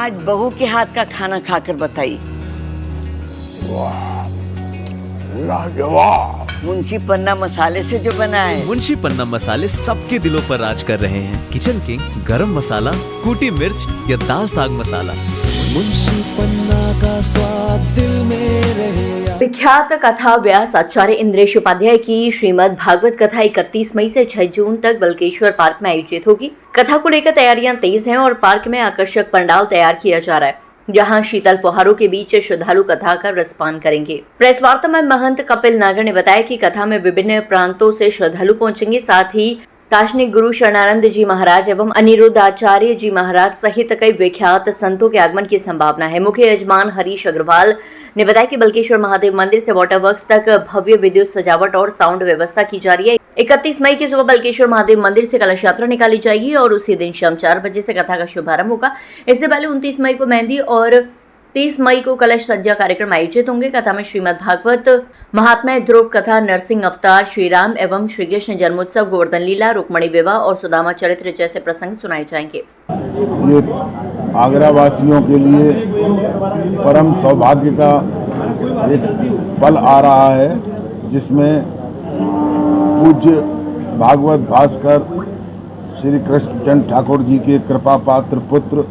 आज बहू के हाथ का खाना खाकर बताई। लाजवाब। मुंशी पन्ना मसाले से जो बना है। मुंशी पन्ना मसाले सबके दिलों पर राज कर रहे हैं। किचन किंग, गरम मसाला, कूटी मिर्च या दाल साग मसाला, मुंशी पन्ना का स्वाद दिल में रहे। विख्यात कथा व्यास आचार्य इंद्रेश उपाध्याय की श्रीमद् भागवत कथा 31 मई से 6 जून तक बल्केश्वर पार्क में आयोजित होगी। कथा को लेकर तैयारियां तेज हैं और पार्क में आकर्षक पंडाल तैयार किया जा रहा है, जहां शीतल फुहारों के बीच श्रद्धालु कथा का रसपान करेंगे। प्रेस वार्ता में महंत कपिल नागर ने बताया कि कथा में विभिन्न प्रांतों से श्रद्धालु पहुंचेंगे। साथ ही दार्शनिक गुरु शरणानंद जी महाराज एवं अनिरुद्धाचार्य जी महाराज सहित कई विख्यात संतों के आगमन की संभावना है। मुख्य यजमान हरीश अग्रवाल ने बताया कि बल्केश्वर महादेव मंदिर से वाटर वर्क्स तक भव्य विद्युत सजावट और साउंड व्यवस्था की जा रही है। 31 मई की सुबह बल्केश्वर महादेव मंदिर से कलश यात्रा निकाली जाएगी और उसी दिन शाम 4 बजे से कथा का शुभारंभ होगा। इससे पहले 29 मई को मेहंदी और 30 मई को कलश सज्जा कार्यक्रम आयोजित होंगे। कथा में श्रीमद् भागवत, महात्म्य, ध्रुव कथा, नरसिंह अवतार, श्री राम एवं श्री कृष्ण जन्मोत्सव, गोवर्धन लीला, रुक्मणी विवाह और सुदामा चरित्र जैसे प्रसंग सुनाए जाएंगे। ये आगरा वासियों के लिए परम सौभाग्य का एक पल आ रहा है, जिसमें पूज्य भागवत भास्कर श्री कृष्णचंद्र ठाकुर जी के कृपा पात्र पुत्र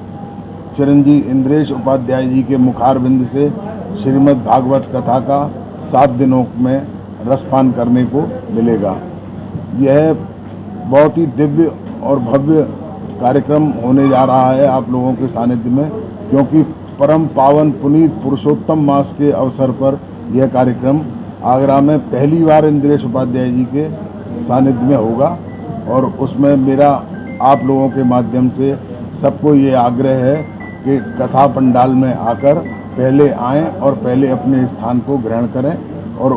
चिरंजीव इंद्रेश उपाध्याय जी के मुखारबिंद से श्रीमद् भागवत कथा का 7 दिनों में रसपान करने को मिलेगा। यह बहुत ही दिव्य और भव्य कार्यक्रम होने जा रहा है आप लोगों के सानिध्य में, क्योंकि परम पावन पुनीत पुरुषोत्तम मास के अवसर पर यह कार्यक्रम आगरा में पहली बार इंद्रेश उपाध्याय जी के सानिध्य में होगा। और उसमें मेरा आप लोगों के माध्यम से सबको ये आग्रह है कि कथा पंडाल में आकर पहले आएं और पहले अपने स्थान को ग्रहण करें। और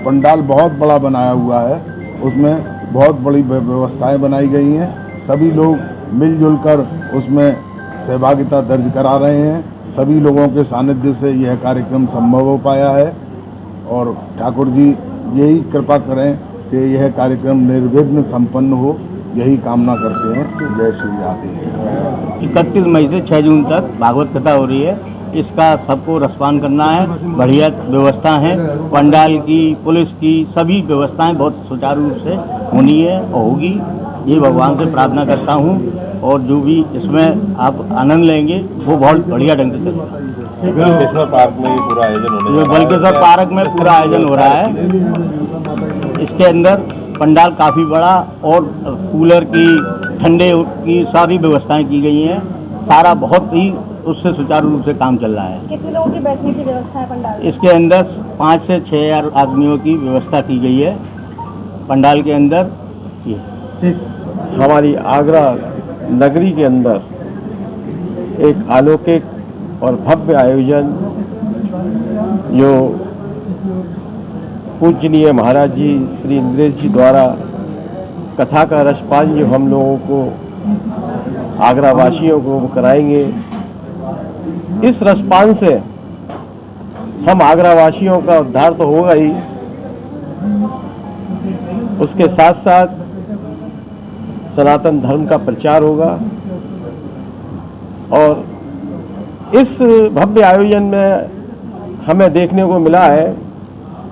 पंडाल बहुत बड़ा बनाया हुआ है, उसमें बहुत बड़ी व्यवस्थाएं बनाई गई हैं। सभी लोग मिलजुल कर उसमें सहभागिता दर्ज करा रहे हैं। सभी लोगों के सानिध्य से यह कार्यक्रम संभव हो पाया है और ठाकुर जी यही कृपा करें कि यह कार्यक्रम निर्विघ्न संपन्न हो, यही कामना करते हैं। जय श्री राधे। 31 मई से 6 जून तक भागवत कथा हो रही है। इसका सबको रसपान करना है। बढ़िया व्यवस्था है, पंडाल की, पुलिस की, सभी व्यवस्थाएं बहुत सुचारू रूप से होनी है और होगी, ये भगवान से प्रार्थना करता हूँ। और जो भी इसमें आप आनंद लेंगे वो बहुत बढ़िया ढंग से चलेगा। बल्केश्वर पार्क में पूरा आयोजन होने बल्केश्वर पार्क में पूरा आयोजन हो रहा है। इसके अंदर पंडाल काफ़ी बड़ा और कूलर की, ठंडे की सारी व्यवस्थाएं की गई हैं। सारा बहुत ही उससे सुचारू रूप से काम चल रहा है। कितने लोगों की बैठने की व्यवस्था है पंडाल? इसके अंदर 5 से 6 आदमियों की व्यवस्था की गई है पंडाल के अंदर। हमारी आगरा नगरी के अंदर एक अलौकिक और भव्य आयोजन जो पूजनीय महाराज जी श्री इंद्रेश जी द्वारा कथा का रसपान जो हम लोगों को आगरा वासियों को कराएंगे। इस रसपान से हम आगरा वासियों का उद्धार तो होगा ही, उसके साथ साथ सनातन धर्म का प्रचार होगा। और इस भव्य आयोजन में हमें देखने को मिला है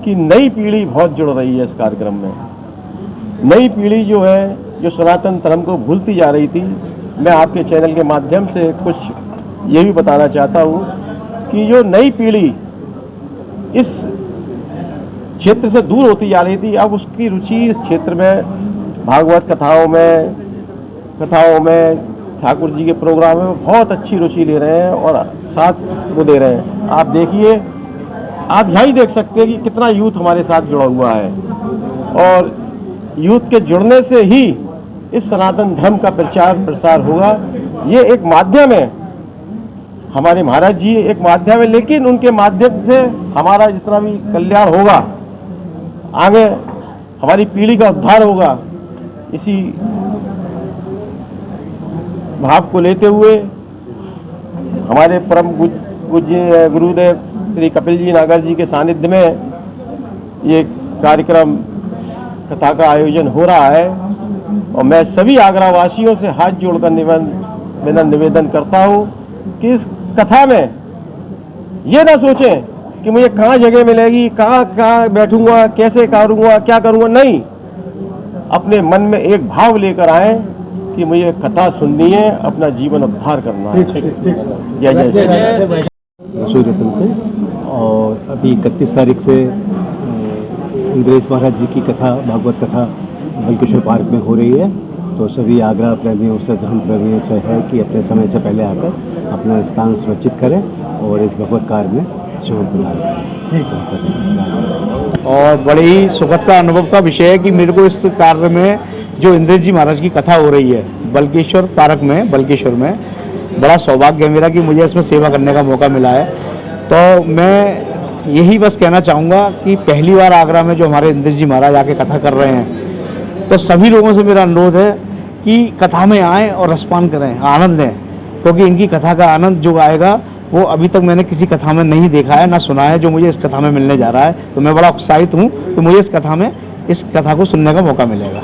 कि नई पीढ़ी बहुत जुड़ रही है इस कार्यक्रम में। नई पीढ़ी जो है, जो सनातन धर्म को भूलती जा रही थी, मैं आपके चैनल के माध्यम से कुछ ये भी बताना चाहता हूँ कि जो नई पीढ़ी इस क्षेत्र से दूर होती जा रही थी, अब उसकी रुचि इस क्षेत्र में, भागवत कथाओं में ठाकुर जी के प्रोग्राम में बहुत अच्छी रुचि ले रहे हैं और साथ वो दे रहे हैं। आप देखिए, आप यही देख सकते हैं कि कितना यूथ हमारे साथ जुड़ा हुआ है। और यूथ के जुड़ने से ही इस सनातन धर्म का प्रचार प्रसार होगा। ये एक माध्यम है, हमारे महाराज जी एक माध्यम है, लेकिन उनके माध्यम से हमारा जितना भी कल्याण होगा, आगे हमारी पीढ़ी का उद्धार होगा। इसी भाव को लेते हुए हमारे परम पूज्य गुरुदेव श्री कपिल जी नागर जी के सानिध्य में ये कार्यक्रम कथा का आयोजन हो रहा है। और मैं सभी आगरा वासियों से हाथ जोड़कर निवेदन करता हूँ कि इस कथा में ये ना सोचें कि मुझे कहाँ जगह मिलेगी, कहाँ बैठूंगा, कैसे करूंगा, क्या करूंगा। नहीं, अपने मन में एक भाव लेकर आए कि मुझे कथा सुननी है, अपना जीवन उद्धार करना है। जय जय श्री राम। रसोई रतन से। और अभी 31 तारीख से इंद्रेश महाराज जी की कथा, भागवत कथा बल्केश्वर पार्क में हो रही है। तो सभी आगरा प्रेमियों से, धर्म प्रेमियों से है कि अपने समय से पहले आकर अपना स्थान सुरक्षित करें और इस भगवत कार्य में सहयोग प्रदान करें। और बड़े ही सुखद का अनुभव का विषय है कि मेरे को इस कार्य में जो इंद्रेश जी महाराज की कथा हो रही है बल्केश्वर पार्क में, बल्केश्वर में, बड़ा सौभाग्य है मेरा कि मुझे इसमें सेवा करने का मौका मिला है। तो मैं यही बस कहना चाहूँगा कि पहली बार आगरा में जो हमारे इंद्रेश जी महाराज आके कथा कर रहे हैं, तो सभी लोगों से मेरा अनुरोध है कि कथा में आएँ और रसपान करें, आनंद लें, क्योंकि इनकी कथा का आनंद जो आएगा वो अभी तक मैंने किसी कथा में नहीं देखा है, ना सुना है, जो मुझे इस कथा में मिलने जा रहा है। तो मैं बड़ा उत्साहित हूँ कि मुझे इस कथा को सुनने का मौका मिलेगा।